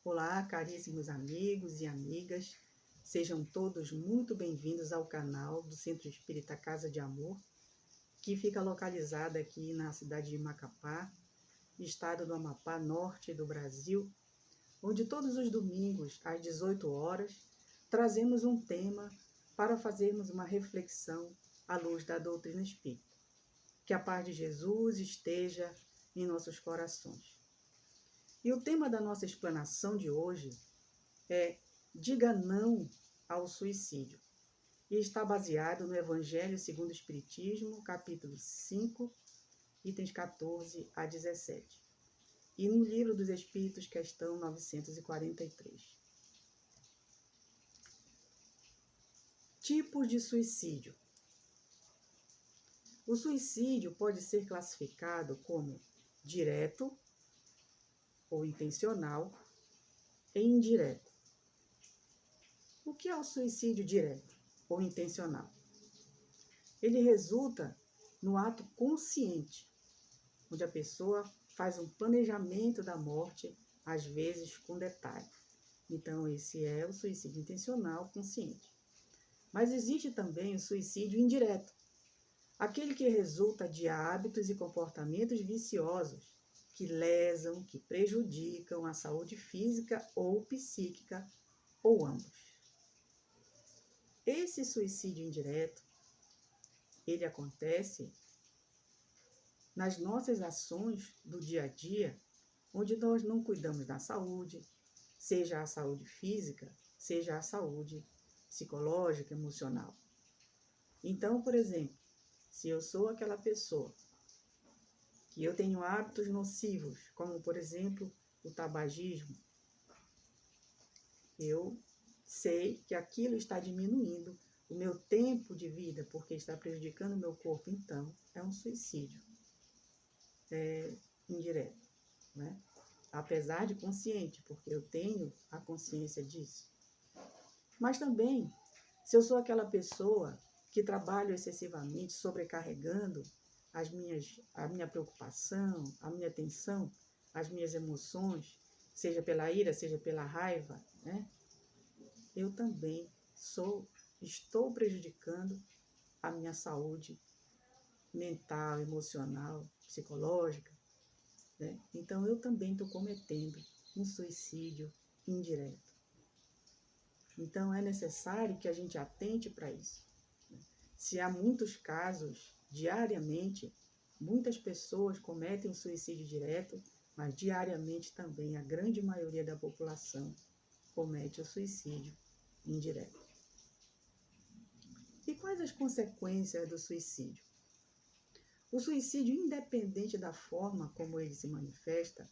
Olá, caríssimos amigos e amigas, sejam todos muito bem-vindos ao canal do Centro Espírita Casa de Amor, que fica localizado aqui na cidade de Macapá, estado do Amapá, norte do Brasil, onde todos os domingos, às 18 horas, trazemos um tema para fazermos uma reflexão à luz da doutrina espírita. Que a paz de Jesus esteja em nossos corações. E o tema da nossa explanação de hoje é Diga não ao suicídio. E está baseado no Evangelho segundo o Espiritismo, capítulo 5, itens 14 a 17. E no Livro dos Espíritos, questão 943. Tipos de suicídio. O suicídio pode ser classificado como direto ou intencional e indireto. O que é o suicídio direto ou intencional? Ele resulta no ato consciente, onde a pessoa faz um planejamento da morte, às vezes com detalhe. Então, esse é o suicídio intencional consciente. Mas existe também o suicídio indireto, aquele que resulta de hábitos e comportamentos viciosos que lesam, que prejudicam a saúde física ou psíquica, ou ambos. Esse suicídio indireto, ele acontece nas nossas ações do dia a dia, onde nós não cuidamos da saúde, seja a saúde física, seja a saúde psicológica, emocional. Então, por exemplo, se eu sou aquela pessoa que eu tenho hábitos nocivos, como, por exemplo, o tabagismo, eu sei que aquilo está diminuindo o meu tempo de vida, porque está prejudicando o meu corpo, então é um suicídio indireto, né? Apesar de consciente, porque eu tenho a consciência disso. Mas também, se eu sou aquela pessoa que trabalho excessivamente, sobrecarregando a minha preocupação, a minha atenção, as minhas emoções, seja pela ira, seja pela raiva, né? Eu também estou prejudicando a minha saúde mental, emocional, psicológica, né? Então, eu também estou cometendo um suicídio indireto. Então, é necessário que a gente atente para isso. Se há muitos casos, diariamente, muitas pessoas cometem o suicídio direto, mas diariamente também a grande maioria da população comete o suicídio indireto. E quais as consequências do suicídio? O suicídio, independente da forma como ele se manifesta,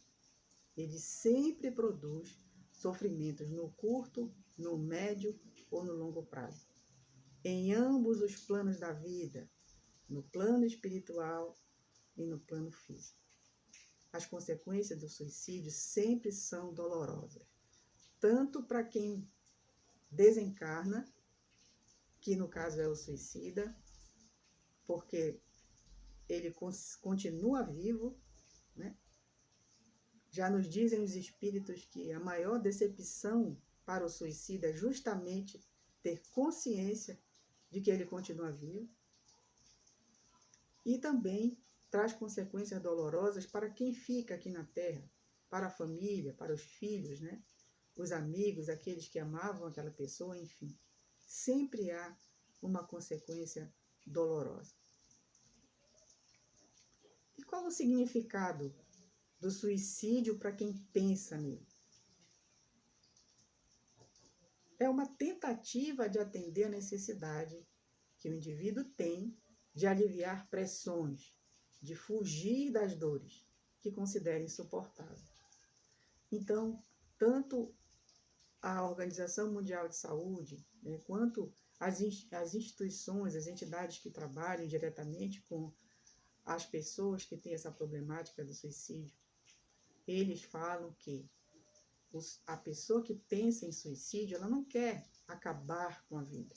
ele sempre produz sofrimentos no curto, no médio ou no longo prazo. Em ambos os planos da vida, no plano espiritual e no plano físico. As consequências do suicídio sempre são dolorosas, tanto para quem desencarna, que no caso é o suicida, porque ele continua vivo, né? Já nos dizem os espíritos que a maior decepção para o suicida é justamente ter consciência de que ele continua vivo. E também traz consequências dolorosas para quem fica aqui na Terra, para a família, para os filhos, né? Os amigos, aqueles que amavam aquela pessoa, enfim. Sempre há uma consequência dolorosa. E qual o significado do suicídio para quem pensa nele? É uma tentativa de atender a necessidade que o indivíduo tem de aliviar pressões, de fugir das dores que considera insuportáveis. Então, tanto a Organização Mundial de Saúde, né, quanto as instituições, as entidades que trabalham diretamente com as pessoas que têm essa problemática do suicídio, eles falam que a pessoa que pensa em suicídio, ela não quer acabar com a vida,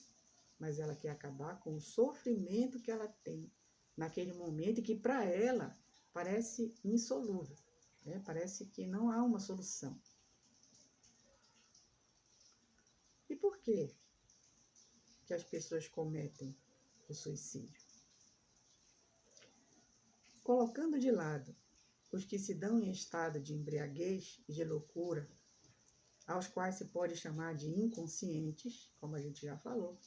mas ela quer acabar com o sofrimento que ela tem naquele momento e que para ela parece insolúvel, né? Parece que não há uma solução. que as pessoas cometem o suicídio? Colocando de lado os que se dão em estado de embriaguez e de loucura, aos quais se pode chamar de inconscientes, como a gente já falou,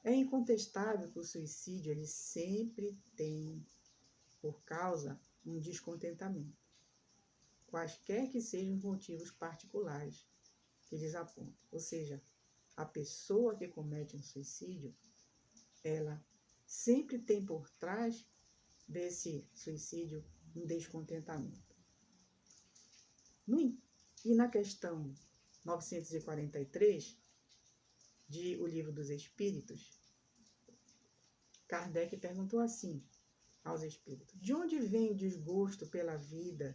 é incontestável que o suicídio ele sempre tem por causa um descontentamento, quaisquer que sejam os motivos particulares que eles apontam. Ou seja, a pessoa que comete um suicídio, ela sempre tem por trás desse suicídio um descontentamento. E na questão 943, de O Livro dos Espíritos, Kardec perguntou assim aos espíritos: de onde vem o desgosto pela vida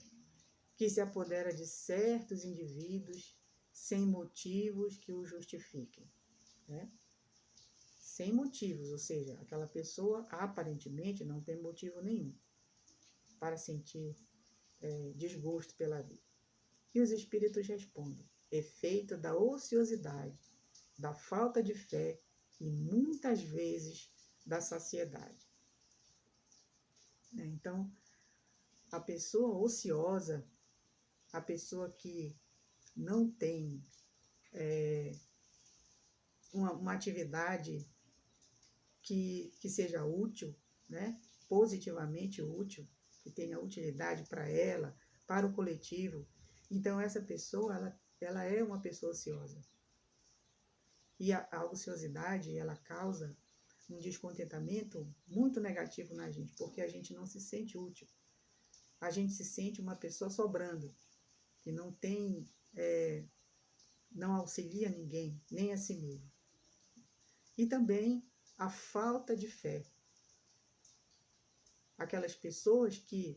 que se apodera de certos indivíduos sem motivos que o justifiquem? Né? Sem motivos, ou seja, aquela pessoa aparentemente não tem motivo nenhum para sentir desgosto pela vida. E os espíritos respondem: efeito da ociosidade, da falta de fé e muitas vezes da saciedade. Então, a pessoa ociosa, a pessoa que não tem uma atividade que seja útil, né? Positivamente útil, que tenha utilidade para ela, para o coletivo. Então, essa pessoa, ela é uma pessoa ociosa. E a ociosidade, ela causa um descontentamento muito negativo na gente, porque a gente não se sente útil. A gente se sente uma pessoa sobrando, que não tem, não auxilia ninguém, nem a si mesmo. E também a falta de fé. Aquelas pessoas que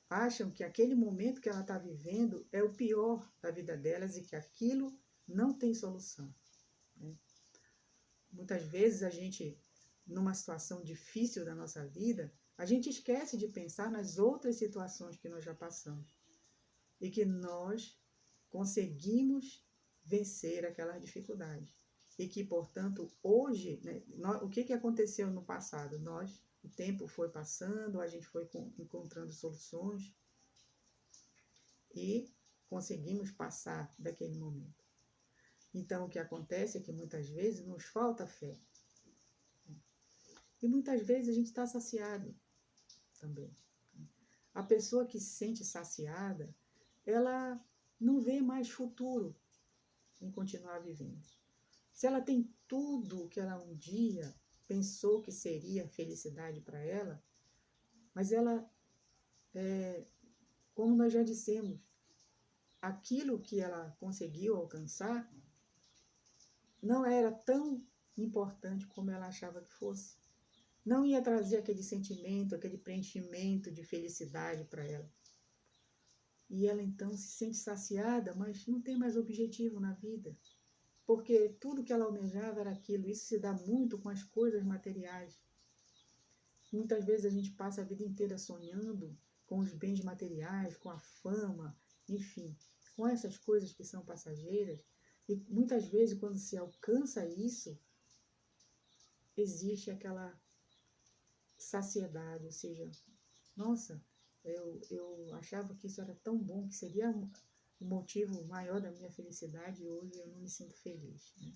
acham que aquele momento que ela está vivendo é o pior da vida delas e que aquilo não tem solução. Né? Muitas vezes a gente, numa situação difícil da nossa vida, a gente esquece de pensar nas outras situações que nós já passamos e que nós conseguimos vencer aquelas dificuldades. E que, portanto, hoje, né, o que aconteceu no passado? O tempo foi passando, a gente foi encontrando soluções e conseguimos passar daquele momento. Então, o que acontece é que muitas vezes nos falta fé. E muitas vezes a gente está saciado também. A pessoa que se sente saciada, ela não vê mais futuro em continuar vivendo. Se ela tem tudo que ela um dia pensou que seria felicidade para ela, mas ela, como nós já dissemos, aquilo que ela conseguiu alcançar não era tão importante como ela achava que fosse. Não ia trazer aquele sentimento, aquele preenchimento de felicidade para ela. E ela então se sente saciada, mas não tem mais objetivo na vida. Porque tudo que ela almejava era aquilo. Isso se dá muito com as coisas materiais. Muitas vezes a gente passa a vida inteira sonhando com os bens materiais, com a fama, enfim, com essas coisas que são passageiras. E muitas vezes, quando se alcança isso, existe aquela saciedade, ou seja, nossa, eu achava que isso era tão bom, que seria o motivo maior da minha felicidade, e hoje eu não me sinto feliz. Né?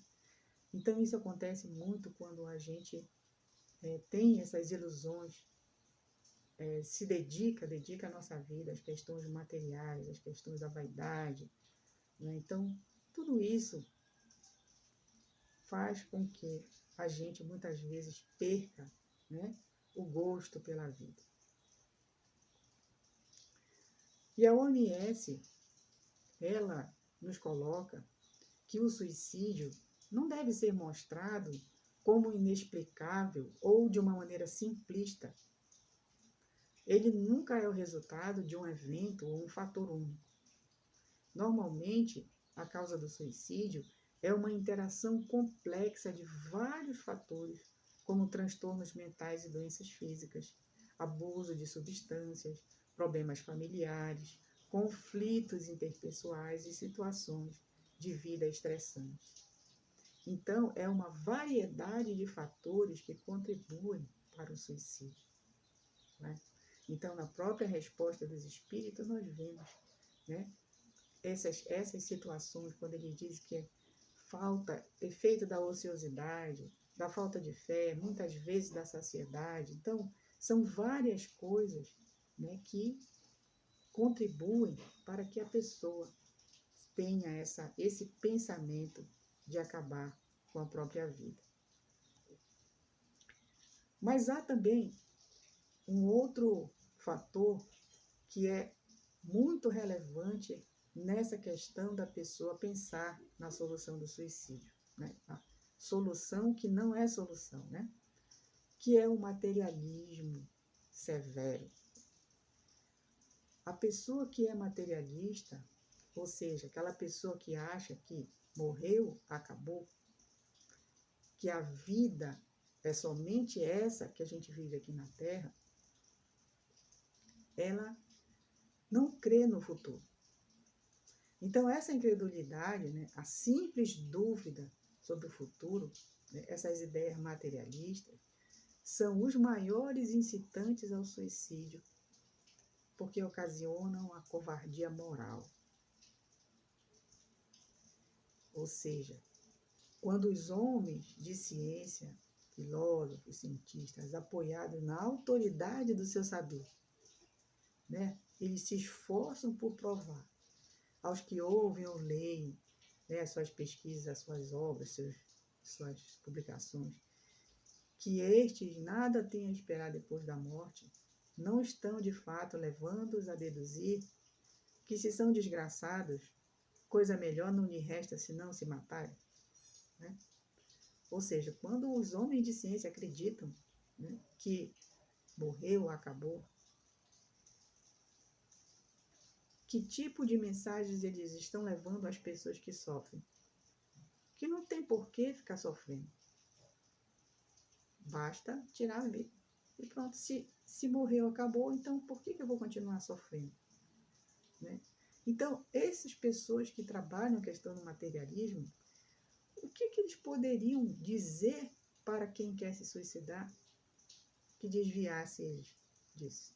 Então, isso acontece muito quando a gente tem essas ilusões, se dedica a nossa vida às questões materiais, às questões da vaidade. Né? Então, tudo isso faz com que a gente muitas vezes perca, né, o gosto pela vida. E a OMS, ela nos coloca que o suicídio não deve ser mostrado como inexplicável ou de uma maneira simplista. Ele nunca é o resultado de um evento ou um fator único. Normalmente, a causa do suicídio é uma interação complexa de vários fatores, como transtornos mentais e doenças físicas, abuso de substâncias, problemas familiares, conflitos interpessoais e situações de vida estressantes. Então, é uma variedade de fatores que contribuem para o suicídio, né? Então, na própria resposta dos espíritos, nós vemos, né, essas situações, quando ele diz que falta, efeito da ociosidade, da falta de fé, muitas vezes da saciedade. Então, são várias coisas, né, que contribuem para que a pessoa tenha esse pensamento de acabar com a própria vida. Mas há também um outro fator que é muito relevante nessa questão da pessoa pensar na solução do suicídio, né? A solução que não é solução, né? Que é o materialismo severo. A pessoa que é materialista, ou seja, aquela pessoa que acha que morreu, acabou, que a vida é somente essa que a gente vive aqui na Terra, ela não crê no futuro. Então, essa incredulidade, né, a simples dúvida sobre o futuro, né, essas ideias materialistas, são os maiores incitantes ao suicídio, porque ocasionam a covardia moral. Ou seja, quando os homens de ciência, filósofos, cientistas, apoiados na autoridade do seu saber, né, eles se esforçam por provar aos que ouvem ou leem, né, as suas pesquisas, as suas obras, suas publicações, que estes nada têm a esperar depois da morte, não estão de fato levando-os a deduzir que, se são desgraçados, coisa melhor não lhe resta senão se matarem, né? Ou seja, quando os homens de ciência acreditam, né, que morreu, acabou, que tipo de mensagens eles estão levando às pessoas que sofrem? Que não tem por que ficar sofrendo. Basta tirar a vida. E pronto, se morreu, acabou, então por que eu vou continuar sofrendo? Né? Então, essas pessoas que trabalham a questão do materialismo, o que eles poderiam dizer para quem quer se suicidar que desviasse eles disso?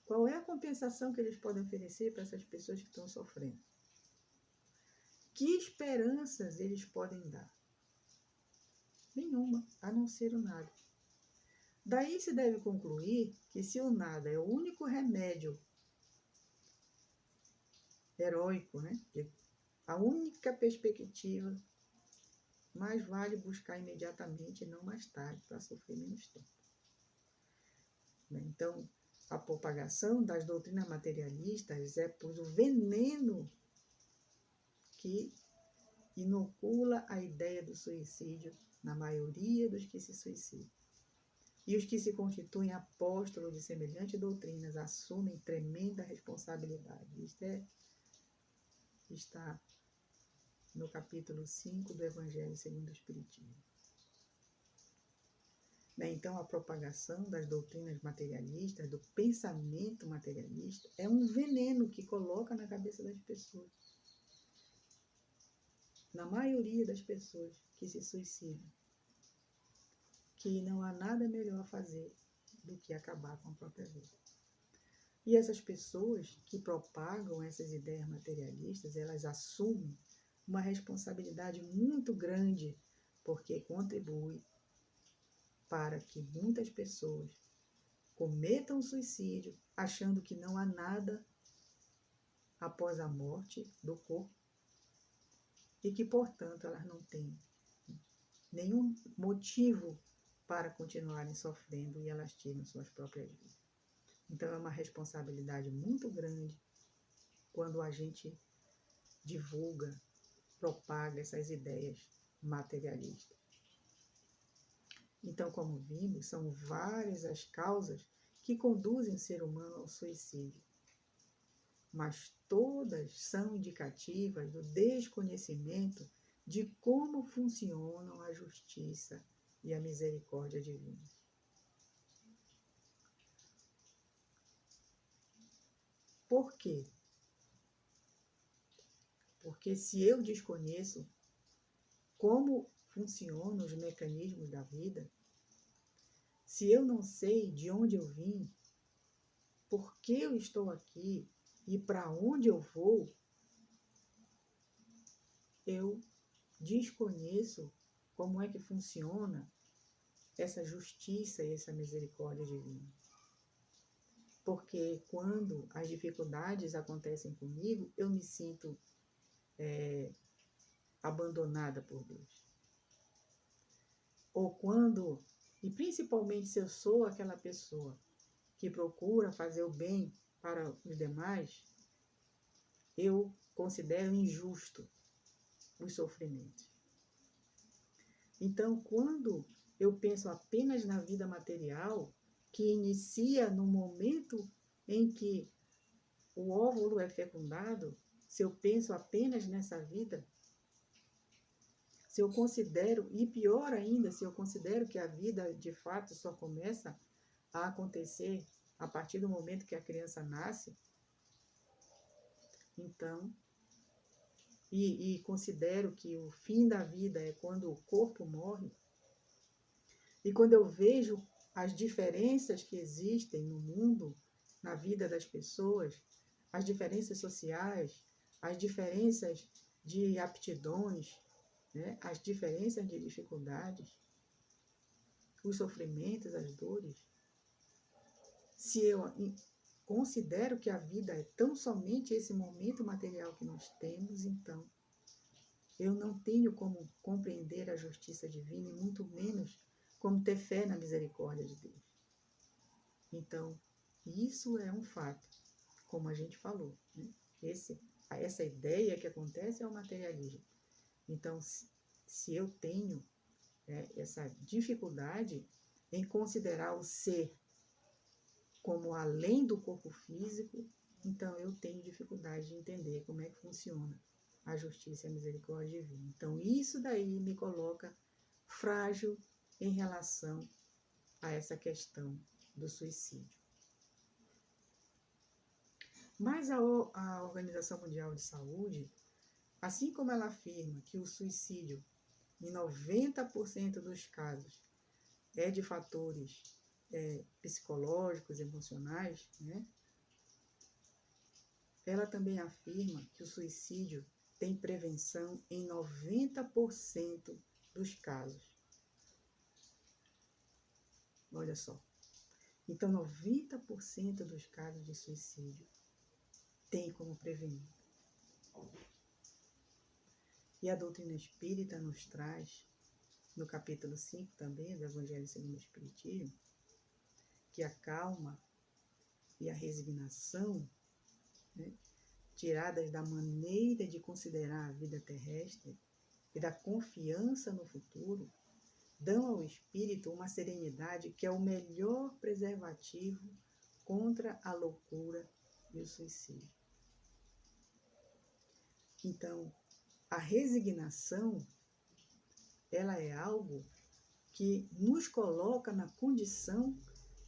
Qual é a compensação que eles podem oferecer para essas pessoas que estão sofrendo? Que esperanças eles podem dar? Nenhuma, a não ser o nada. Daí se deve concluir que, se o nada é o único remédio heróico, né, a única perspectiva, mais vale buscar imediatamente e não mais tarde, para sofrer menos tempo. Então, a propagação das doutrinas materialistas é por o veneno que inocula a ideia do suicídio na maioria dos que se suicidam. E os que se constituem apóstolos de semelhantes doutrinas assumem tremenda responsabilidade. Isto está no capítulo 5 do Evangelho segundo o Espiritismo. Então, a propagação das doutrinas materialistas, do pensamento materialista, é um veneno que coloca na cabeça das pessoas. Na maioria das pessoas que se suicidam, que não há nada melhor a fazer do que acabar com a própria vida. E essas pessoas que propagam essas ideias materialistas, elas assumem uma responsabilidade muito grande, porque contribui para que muitas pessoas cometam suicídio achando que não há nada após a morte do corpo e que, portanto, elas não têm nenhum motivo para continuarem sofrendo e elas tiram suas próprias vidas. Então, é uma responsabilidade muito grande quando a gente divulga, propaga essas ideias materialistas. Então, como vimos, são várias as causas que conduzem o ser humano ao suicídio, mas todas são indicativas do desconhecimento de como funcionam a justiça e a misericórdia divina. Por quê? Porque se eu desconheço como funcionam os mecanismos da vida, se eu não sei de onde eu vim, por que eu estou aqui e para onde eu vou, eu desconheço como é que funciona essa justiça e essa misericórdia divina. Porque quando as dificuldades acontecem comigo, eu me sinto abandonada por Deus. Ou quando, e principalmente se eu sou aquela pessoa que procura fazer o bem para os demais, eu considero injusto os sofrimentos. Então, quando eu penso apenas na vida material, que inicia no momento em que o óvulo é fecundado, se eu penso apenas nessa vida, se eu considero, e pior ainda, se eu considero que a vida de fato só começa a acontecer a partir do momento que a criança nasce, então, e considero que o fim da vida é quando o corpo morre, e quando eu vejo as diferenças que existem no mundo, na vida das pessoas, as diferenças sociais, as diferenças de aptidões, né? As diferenças de dificuldades, os sofrimentos, as dores. Se eu considero que a vida é tão somente esse momento material que nós temos, então eu não tenho como compreender a justiça divina e muito menos como ter fé na misericórdia de Deus. Então, isso é um fato, como a gente falou, né? Essa ideia que acontece é o materialismo. Então, se eu tenho essa dificuldade em considerar o ser como além do corpo físico, então eu tenho dificuldade de entender como é que funciona a justiça e a misericórdia divina. Então, isso daí me coloca frágil em relação a essa questão do suicídio. Mas a Organização Mundial de Saúde, assim como ela afirma que o suicídio, em 90% dos casos, é de fatores psicológicos, emocionais, né? Ela também afirma que o suicídio tem prevenção em 90% dos casos. Olha só. Então, 90% dos casos de suicídio tem como prevenir. E a doutrina espírita nos traz, no capítulo 5 também, do Evangelho segundo o Espiritismo, que a calma e a resignação, né, tiradas da maneira de considerar a vida terrestre e da confiança no futuro, dão ao espírito uma serenidade que é o melhor preservativo contra a loucura e o suicídio. Então, a resignação, ela é algo que nos coloca na condição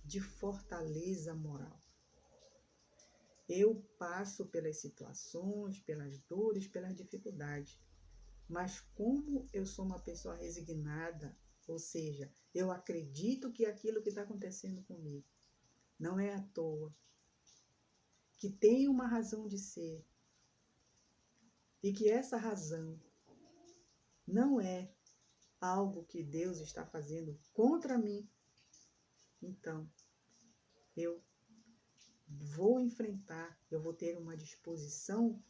de fortaleza moral. Eu passo pelas situações, pelas dores, pelas dificuldades, mas como eu sou uma pessoa resignada, ou seja, eu acredito que aquilo que está acontecendo comigo não é à toa, que tem uma razão de ser, e que essa razão não é algo que Deus está fazendo contra mim, então eu vou enfrentar, eu vou ter uma disposição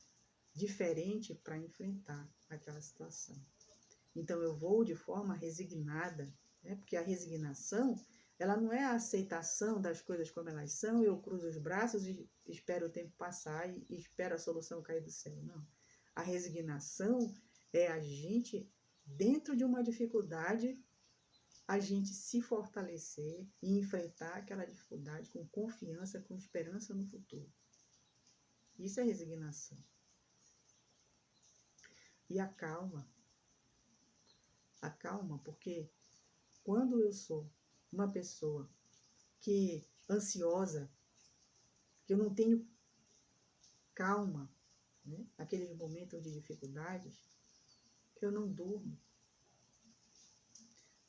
diferente para enfrentar aquela situação. Então eu vou de forma resignada, né? Porque a resignação, ela não é a aceitação das coisas como elas são, eu cruzo os braços e espero o tempo passar e espero a solução cair do céu. Não. A resignação é a gente, dentro de uma dificuldade, a gente se fortalecer e enfrentar aquela dificuldade com confiança, com esperança no futuro. Isso é resignação. E a calma, porque quando eu sou uma pessoa que ansiosa, que eu não tenho calma, né, naqueles momentos de dificuldades, eu não durmo,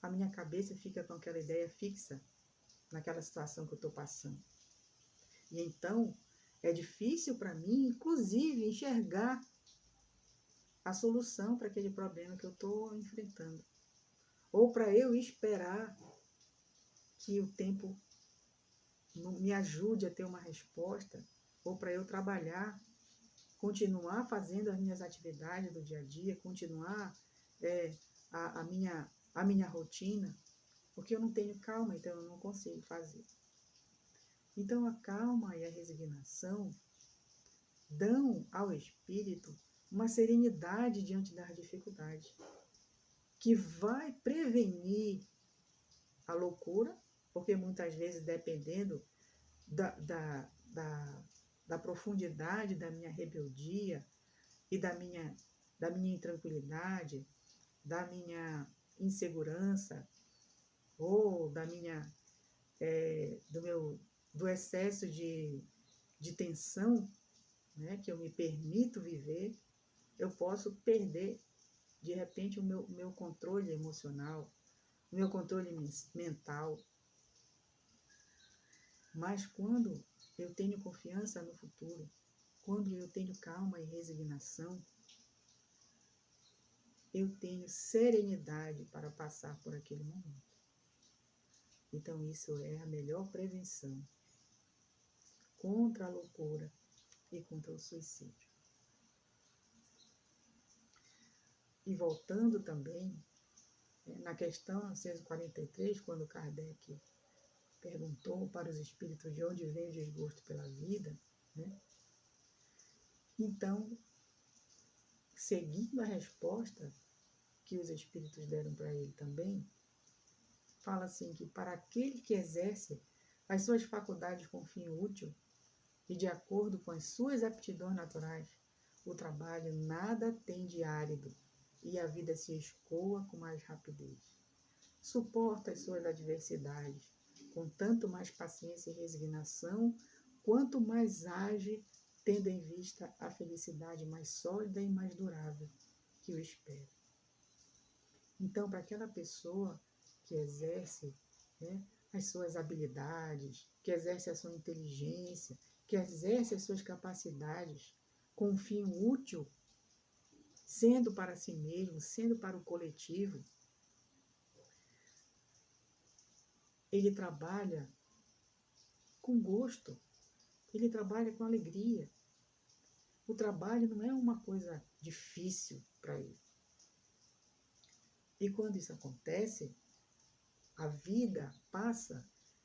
a minha cabeça fica com aquela ideia fixa naquela situação que eu estou passando. E então, é difícil para mim, inclusive, enxergar a solução para aquele problema que eu estou enfrentando. Ou para eu esperar que o tempo me ajude a ter uma resposta, ou para eu trabalhar, continuar fazendo as minhas atividades do dia a dia, continuar a minha rotina, porque eu não tenho calma, então eu não consigo fazer. Então a calma e a resignação dão ao espírito uma serenidade diante das dificuldades, que vai prevenir a loucura, porque muitas vezes, dependendo da profundidade da minha rebeldia e da minha intranquilidade, da minha insegurança, ou do excesso de tensão, né, que eu me permito viver, eu posso perder, de repente, o meu controle emocional, o meu controle mental. Mas quando eu tenho confiança no futuro, quando eu tenho calma e resignação, eu tenho serenidade para passar por aquele momento. Então isso é a melhor prevenção contra a loucura e contra o suicídio. E voltando também, na questão 943, quando Kardec perguntou para os espíritos de onde vem o desgosto pela vida, né? Então, seguindo a resposta que os espíritos deram para ele também, fala assim que para aquele que exerce as suas faculdades com fim útil e de acordo com as suas aptidões naturais, o trabalho nada tem de árido e a vida se escoa com mais rapidez. Suporta as suas adversidades com tanto mais paciência e resignação, quanto mais age, tendo em vista a felicidade mais sólida e mais durável que o espera. Então, para aquela pessoa que exerce, né, as suas habilidades, que exerce a sua inteligência, que exerce as suas capacidades com um fim útil, sendo para si mesmo, sendo para o coletivo, ele trabalha com gosto, ele trabalha com alegria. O trabalho não é uma coisa difícil para ele. E quando isso acontece, a vida passa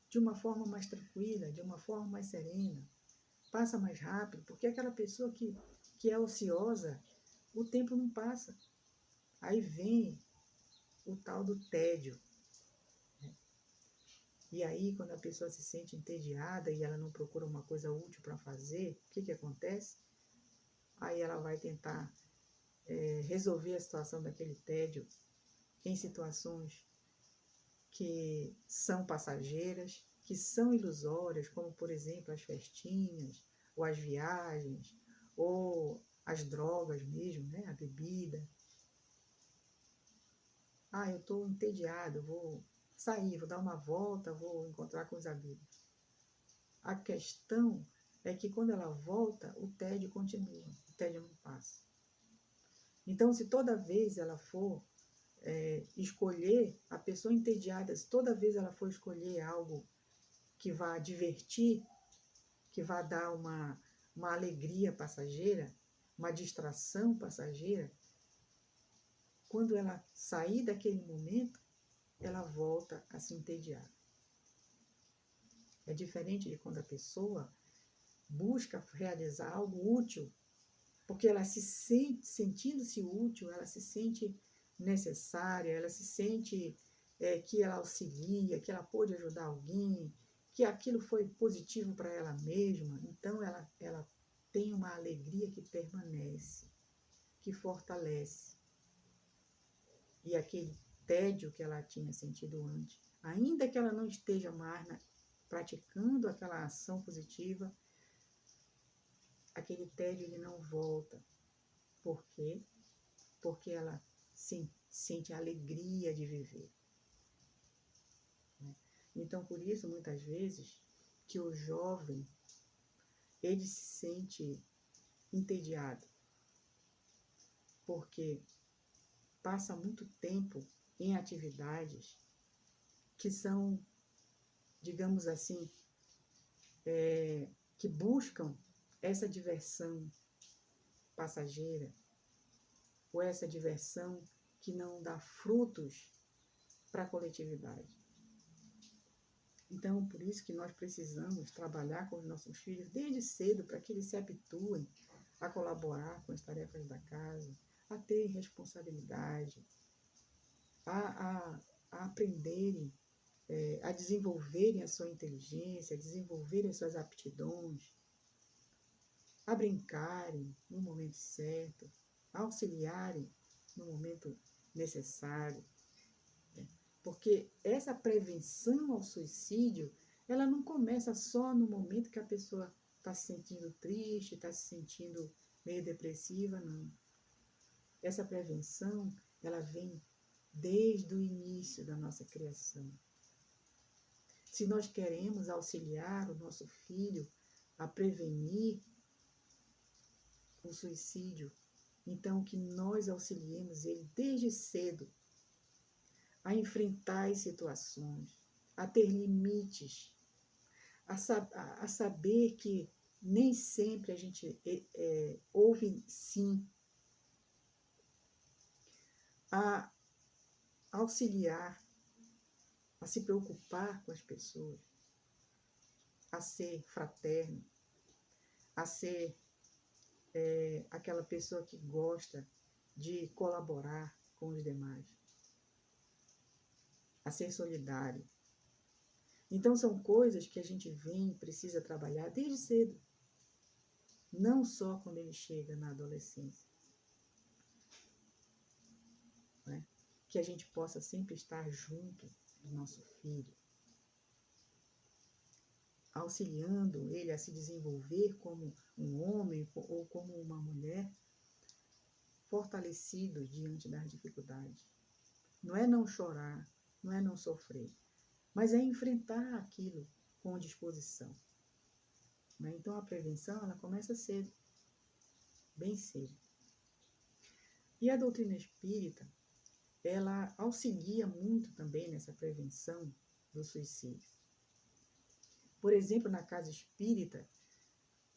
de uma forma mais tranquila, de uma forma mais serena, passa mais rápido, porque aquela pessoa que é ociosa, o tempo não passa. Aí vem o tal do tédio. E aí, quando a pessoa se sente entediada e ela não procura uma coisa útil para fazer, o que acontece? Aí ela vai tentar resolver a situação daquele tédio em situações que são passageiras, que são ilusórias, como, por exemplo, as festinhas, ou as viagens, ou as drogas mesmo, né? A bebida. Eu estou entediado, vou sair, vou dar uma volta, vou encontrar com os amigos. A questão é que quando ela volta, o tédio continua, o tédio não passa. Então, se toda vez ela for escolher, a pessoa entediada, se toda vez ela for escolher algo que vá divertir, que vá dar uma alegria passageira, uma distração passageira, quando ela sair daquele momento, ela volta a se entediar. É diferente de quando a pessoa busca realizar algo útil, porque ela se sente, sentindo-se útil, ela se sente necessária, ela se sente que ela auxilia, que ela pôde ajudar alguém, que aquilo foi positivo para ela mesma. Então ela tem uma alegria que permanece, que fortalece. E aquele tédio que ela tinha sentido antes, ainda que ela não esteja mais praticando aquela ação positiva, aquele tédio ele não volta. Por quê? Porque ela sente a alegria de viver. Então, por isso, muitas vezes, que o jovem, ele se sente entediado, porque passa muito tempo em atividades que são, digamos assim, que buscam essa diversão passageira, ou essa diversão que não dá frutos para a coletividade. Então, por isso que nós precisamos trabalhar com os nossos filhos desde cedo, para que eles se habituem a colaborar com as tarefas da casa, a ter responsabilidade, a aprenderem, a desenvolverem a sua inteligência, a desenvolverem as suas aptidões, a brincarem no momento certo, a auxiliarem no momento necessário. Porque essa prevenção ao suicídio, ela não começa só no momento que a pessoa está se sentindo triste, está se sentindo meio depressiva, não. Essa prevenção, ela vem desde o início da nossa criação. Se nós queremos auxiliar o nosso filho a prevenir o suicídio, então que nós auxiliemos ele desde cedo a enfrentar as situações, a ter limites, a saber que nem sempre a gente ouve sim, a auxiliar, a se preocupar com as pessoas, a ser fraterno, a ser aquela pessoa que gosta de colaborar com os demais, a ser solidário. Então, são coisas que a gente precisa trabalhar desde cedo, não só quando ele chega na adolescência. Né? Que a gente possa sempre estar junto do nosso filho, auxiliando ele a se desenvolver como um homem ou como uma mulher fortalecido diante das dificuldades. Não é não chorar, não é não sofrer, mas é enfrentar aquilo com disposição. Né? Então, a prevenção, ela começa cedo, bem cedo. E a doutrina espírita, ela auxilia muito também nessa prevenção do suicídio. Por exemplo, na casa espírita,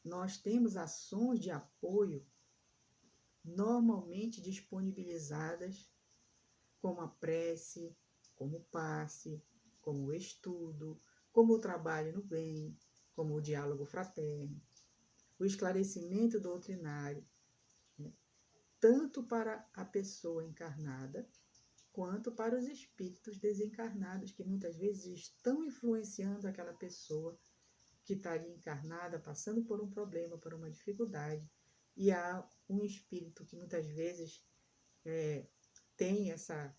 nós temos ações de apoio normalmente disponibilizadas, como a prece, como o passe, como o estudo, como o trabalho no bem, como o diálogo fraterno, o esclarecimento doutrinário, né? Tanto para a pessoa encarnada, quanto para os espíritos desencarnados, que muitas vezes estão influenciando aquela pessoa que está ali encarnada, passando por um problema, por uma dificuldade, e há um espírito que muitas vezes tem essa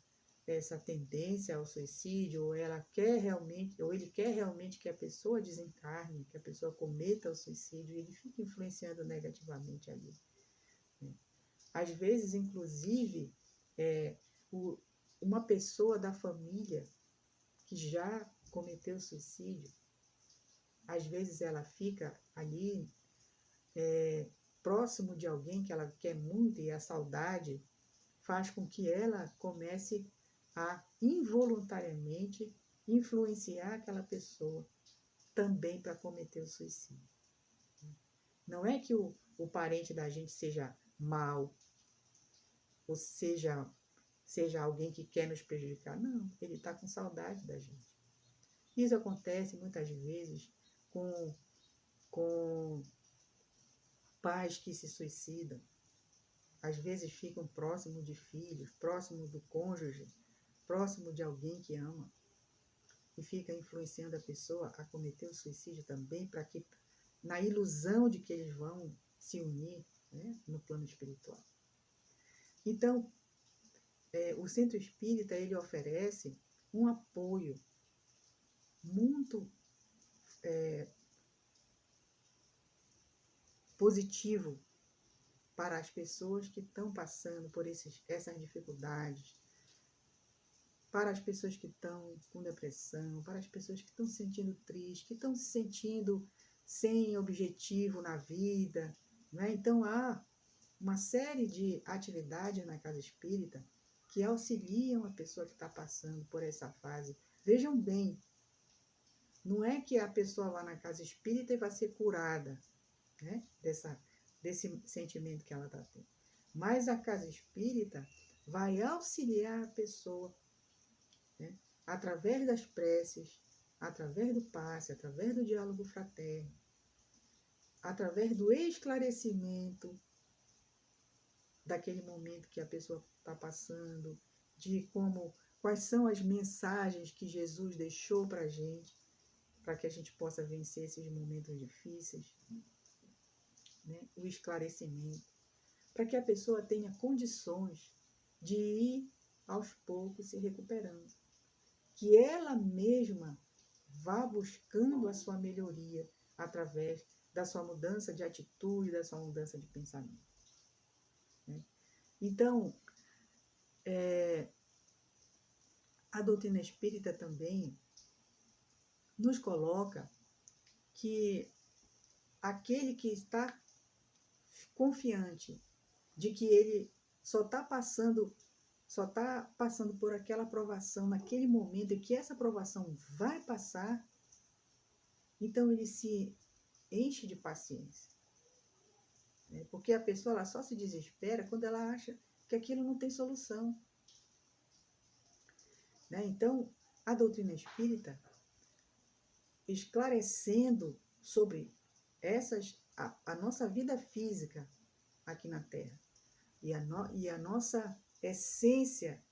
tendência ao suicídio, ou ele quer realmente que a pessoa desencarne, que a pessoa cometa o suicídio, e ele fica influenciando negativamente ali. Né? Às vezes, inclusive, uma pessoa da família que já cometeu suicídio, às vezes ela fica ali próximo de alguém que ela quer muito, e a saudade faz com que ela comece a involuntariamente influenciar aquela pessoa também para cometer o suicídio. Não é que o parente da gente seja mau, ou seja alguém que quer nos prejudicar. Não, ele está com saudade da gente. Isso acontece muitas vezes com pais que se suicidam. Às vezes ficam próximos de filhos, próximo do cônjuge, próximo de alguém que ama, e fica influenciando a pessoa a cometer o suicídio também, para que, na ilusão de que eles vão se unir, né, no plano espiritual. Então, o Centro Espírita, ele oferece um apoio muito positivo para as pessoas que estão passando por essas dificuldades, para as pessoas que estão com depressão, para as pessoas que estão se sentindo tristes, que estão se sentindo sem objetivo na vida, né? Então, há uma série de atividades na casa espírita que auxiliam a pessoa que está passando por essa fase. Vejam bem, não é que a pessoa vá na casa espírita e vai ser curada, né, desse sentimento que ela está tendo. Mas a casa espírita vai auxiliar a pessoa, né, através das preces, através do passe, através do diálogo fraterno, através do esclarecimento daquele momento que a pessoa está passando, de quais são as mensagens que Jesus deixou para a gente, para que a gente possa vencer esses momentos difíceis, né? O esclarecimento, para que a pessoa tenha condições de ir aos poucos se recuperando, que ela mesma vá buscando a sua melhoria através da sua mudança de atitude, da sua mudança de pensamento, né? Então, a doutrina espírita também nos coloca que aquele que está confiante de que ele só está passando por aquela provação naquele momento e que essa provação vai passar, então ele se enche de paciência, né? Porque a pessoa ela só se desespera quando ela acha que aquilo não tem solução, né? Então, a doutrina espírita, esclarecendo sobre a nossa vida física aqui na Terra e a nossa essência,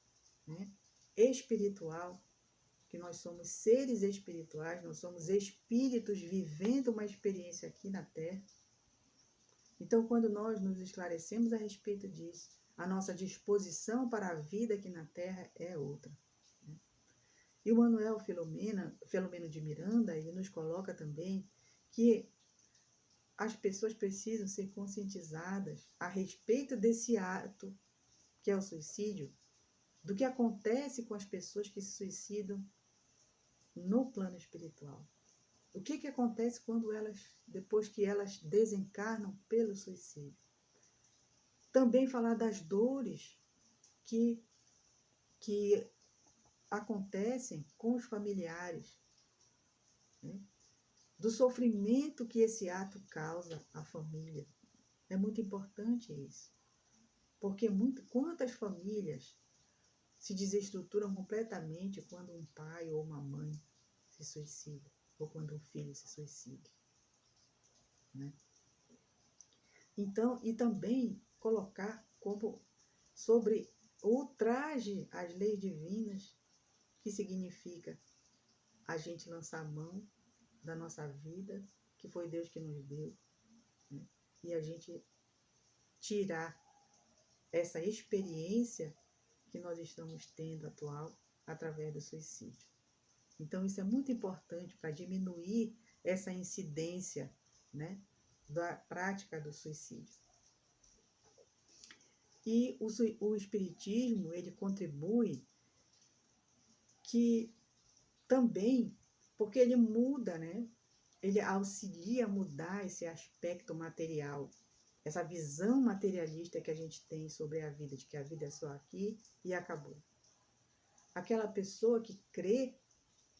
né, espiritual, que nós somos seres espirituais, nós somos espíritos vivendo uma experiência aqui na Terra. Então, quando nós nos esclarecemos a respeito disso, a nossa disposição para a vida aqui na Terra é outra, né? E o Manuel Filomeno de Miranda, ele nos coloca também que as pessoas precisam ser conscientizadas a respeito desse ato, que é o suicídio, do que acontece com as pessoas que se suicidam no plano espiritual. O que acontece depois que elas desencarnam pelo suicídio? Também falar das dores que acontecem com os familiares, né? Do sofrimento que esse ato causa à família. É muito importante isso, porque quantas famílias se desestruturam completamente quando um pai ou uma mãe se suicida, ou quando um filho se suicida, né? Então, e também colocar sobre o ultraje às leis divinas, que significa a gente lançar a mão da nossa vida, que foi Deus que nos deu, né? E a gente tirar essa experiência que nós estamos tendo atual através do suicídio. Então, isso é muito importante para diminuir essa incidência, né, da prática do suicídio. E o Espiritismo, ele contribui que também, porque ele muda, né, ele auxilia a mudar esse aspecto material, essa visão materialista que a gente tem sobre a vida, de que a vida é só aqui e acabou. Aquela pessoa que crê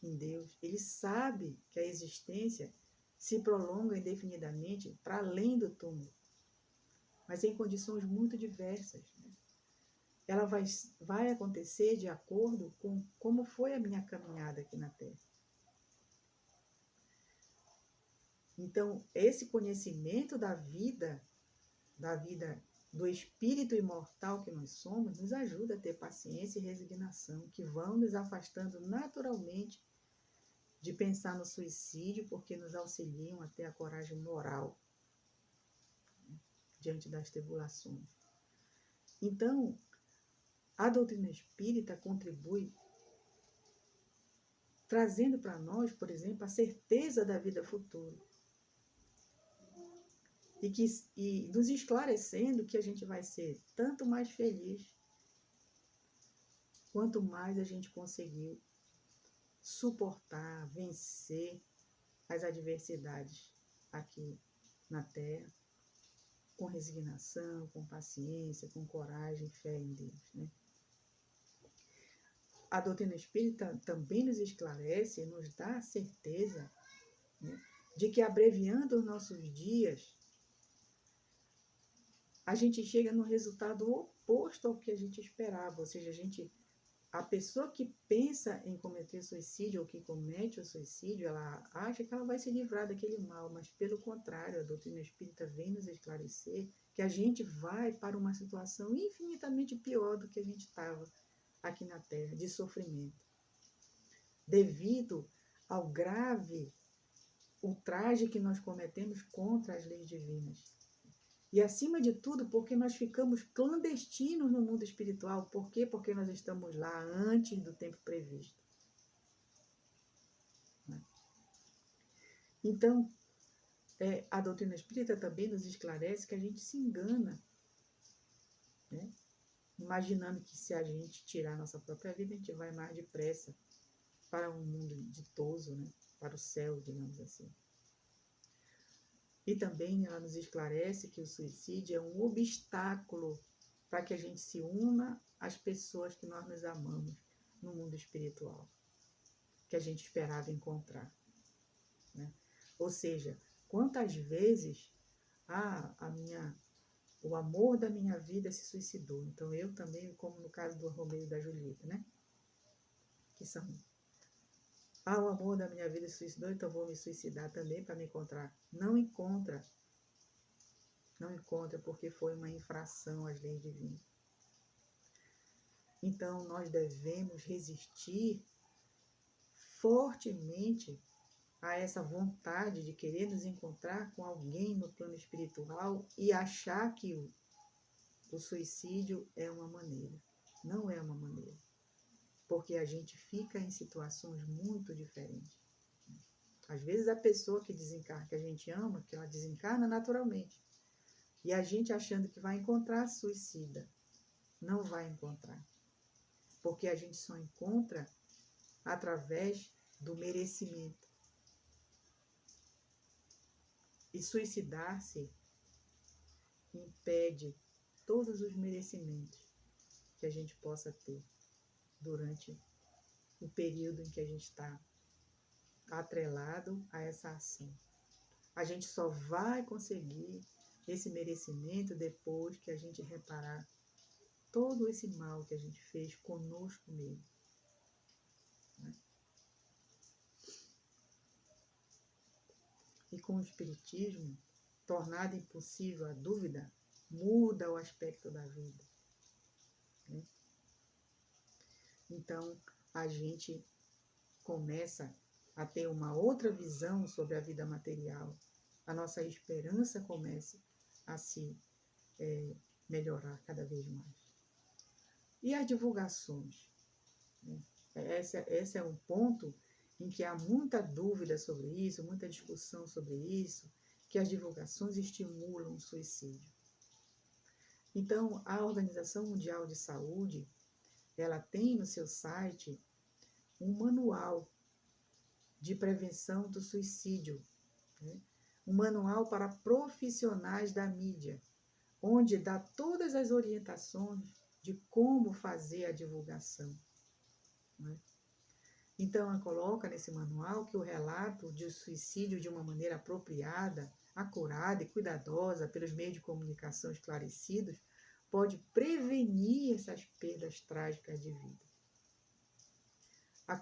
em Deus, ele sabe que a existência se prolonga indefinidamente para além do túmulo, mas em condições muito diversas, né? Ela vai acontecer de acordo com como foi a minha caminhada aqui na Terra. Então, esse conhecimento da vida do espírito imortal que nós somos, nos ajuda a ter paciência e resignação, que vão nos afastando naturalmente de pensar no suicídio, porque nos auxiliam a ter a coragem moral, né, diante das tribulações. Então, a doutrina espírita contribui trazendo para nós, por exemplo, a certeza da vida futura. E nos esclarecendo que a gente vai ser tanto mais feliz quanto mais a gente conseguiu suportar, vencer as adversidades aqui na Terra, com resignação, com paciência, com coragem, fé em Deus, né? A doutrina espírita também nos esclarece, nos dá a certeza, né, de que abreviando os nossos dias, a gente chega no resultado oposto ao que a gente esperava, ou seja, a pessoa que pensa em cometer suicídio ou que comete o suicídio, ela acha que ela vai se livrar daquele mal, mas pelo contrário, a doutrina espírita vem nos esclarecer que a gente vai para uma situação infinitamente pior do que a gente estava aqui na Terra, de sofrimento, devido ao grave ultraje que nós cometemos contra as leis divinas. E, acima de tudo, porque nós ficamos clandestinos no mundo espiritual. Por quê? Porque nós estamos lá antes do tempo previsto. Então, a doutrina espírita também nos esclarece que a gente se engana, né? Imaginando que se a gente tirar a nossa própria vida, a gente vai mais depressa para um mundo ditoso, né? Para o céu, digamos assim. E também ela nos esclarece que o suicídio é um obstáculo para que a gente se una às pessoas que nós nos amamos no mundo espiritual, que a gente esperava encontrar, né? Ou seja, quantas vezes o amor da minha vida se suicidou. Então eu também, como no caso do Romeu e da Julieta, né? Que são... o amor da minha vida se suicidou, então vou me suicidar também para me encontrar. Não encontra, porque foi uma infração às leis divinas. Então, nós devemos resistir fortemente a essa vontade de querer nos encontrar com alguém no plano espiritual e achar que o suicídio é uma maneira. Não é uma maneira. Porque a gente fica em situações muito diferentes. Às vezes a pessoa que desencarna, que a gente ama, que ela desencarna naturalmente. E a gente achando que vai encontrar suicida. Não vai encontrar. Porque a gente só encontra através do merecimento. E suicidar-se impede todos os merecimentos que a gente possa ter durante o período em que a gente está atrelado a essa ação. A gente só vai conseguir esse merecimento depois que a gente reparar todo esse mal que a gente fez conosco mesmo. Né? E com o Espiritismo, tornada impossível a dúvida, muda o aspecto da vida. Né? Então, a gente começa a ter uma outra visão sobre a vida material. A nossa esperança começa a se melhorar cada vez mais. E as divulgações? Né? Esse é um ponto em que há muita dúvida sobre isso, muita discussão sobre isso, que as divulgações estimulam o suicídio. Então, a Organização Mundial de Saúde, ela tem no seu site um manual de prevenção do suicídio, né? Um manual para profissionais da mídia, onde dá todas as orientações de como fazer a divulgação. Né? Então, ela coloca nesse manual que o relato de suicídio de uma maneira apropriada, acurada e cuidadosa pelos meios de comunicação esclarecidos pode prevenir essas perdas trágicas de vida.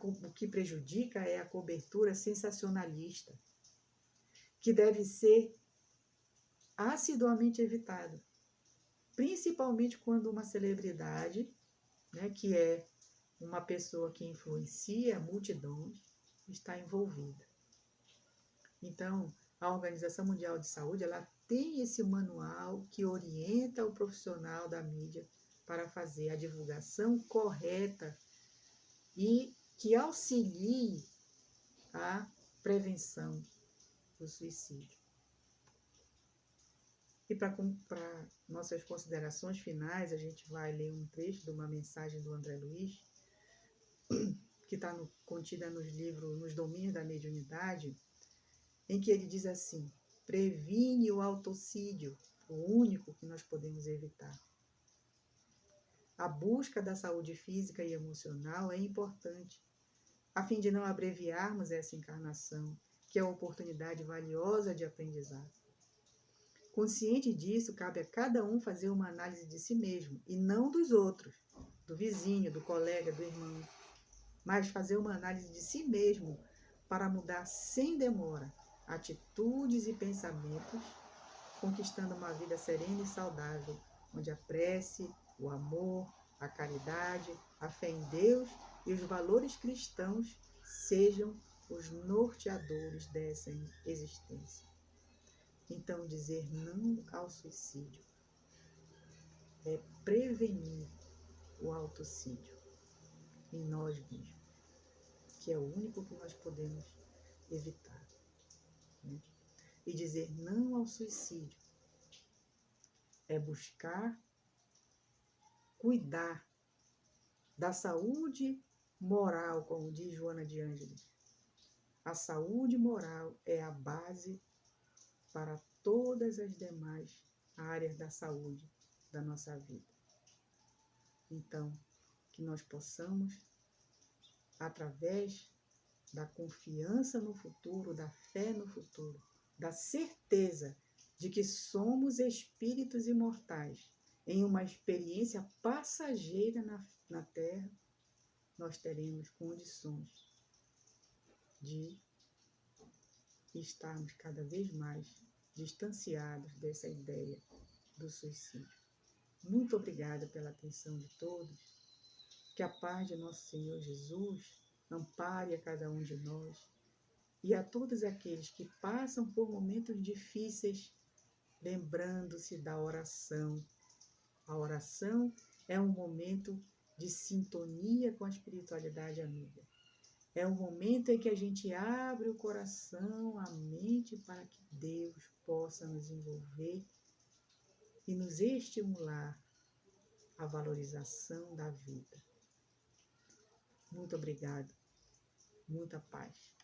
O que prejudica é a cobertura sensacionalista, que deve ser assiduamente evitada, principalmente quando uma celebridade, né, que é uma pessoa que influencia multidões, está envolvida. Então, a Organização Mundial de Saúde, ela tem esse manual que orienta o profissional da mídia para fazer a divulgação correta e que auxilie a prevenção do suicídio. E para nossas considerações finais, a gente vai ler um trecho de uma mensagem do André Luiz, que está contida nos livros, nos domínios da mediunidade, em que ele diz assim: previne o autocídio, o único que nós podemos evitar. A busca da saúde física e emocional é importante, a fim de não abreviarmos essa encarnação, que é uma oportunidade valiosa de aprendizado. Consciente disso, cabe a cada um fazer uma análise de si mesmo, e não dos outros, do vizinho, do colega, do irmão, mas fazer uma análise de si mesmo para mudar sem demora atitudes e pensamentos, conquistando uma vida serena e saudável, onde a prece, o amor, a caridade, a fé em Deus e os valores cristãos sejam os norteadores dessa existência. Então, dizer não ao suicídio é prevenir o autocídio em nós mesmos, que é o único que nós podemos evitar. Né? E dizer não ao suicídio é buscar cuidar da saúde moral, como diz Joana de Ângeles. A saúde moral é a base para todas as demais áreas da saúde da nossa vida. Então, que nós possamos, através da confiança no futuro, da fé no futuro, da certeza de que somos espíritos imortais em uma experiência passageira na Terra, nós teremos condições de estarmos cada vez mais distanciados dessa ideia do suicídio. Muito obrigada pela atenção de todos. Que a paz de nosso Senhor Jesus ampare a cada um de nós e a todos aqueles que passam por momentos difíceis, lembrando-se da oração. A oração é um momento de sintonia com a espiritualidade amiga. É um momento em que a gente abre o coração, a mente, para que Deus possa nos envolver e nos estimular à valorização da vida. Muito obrigado. Muita paz.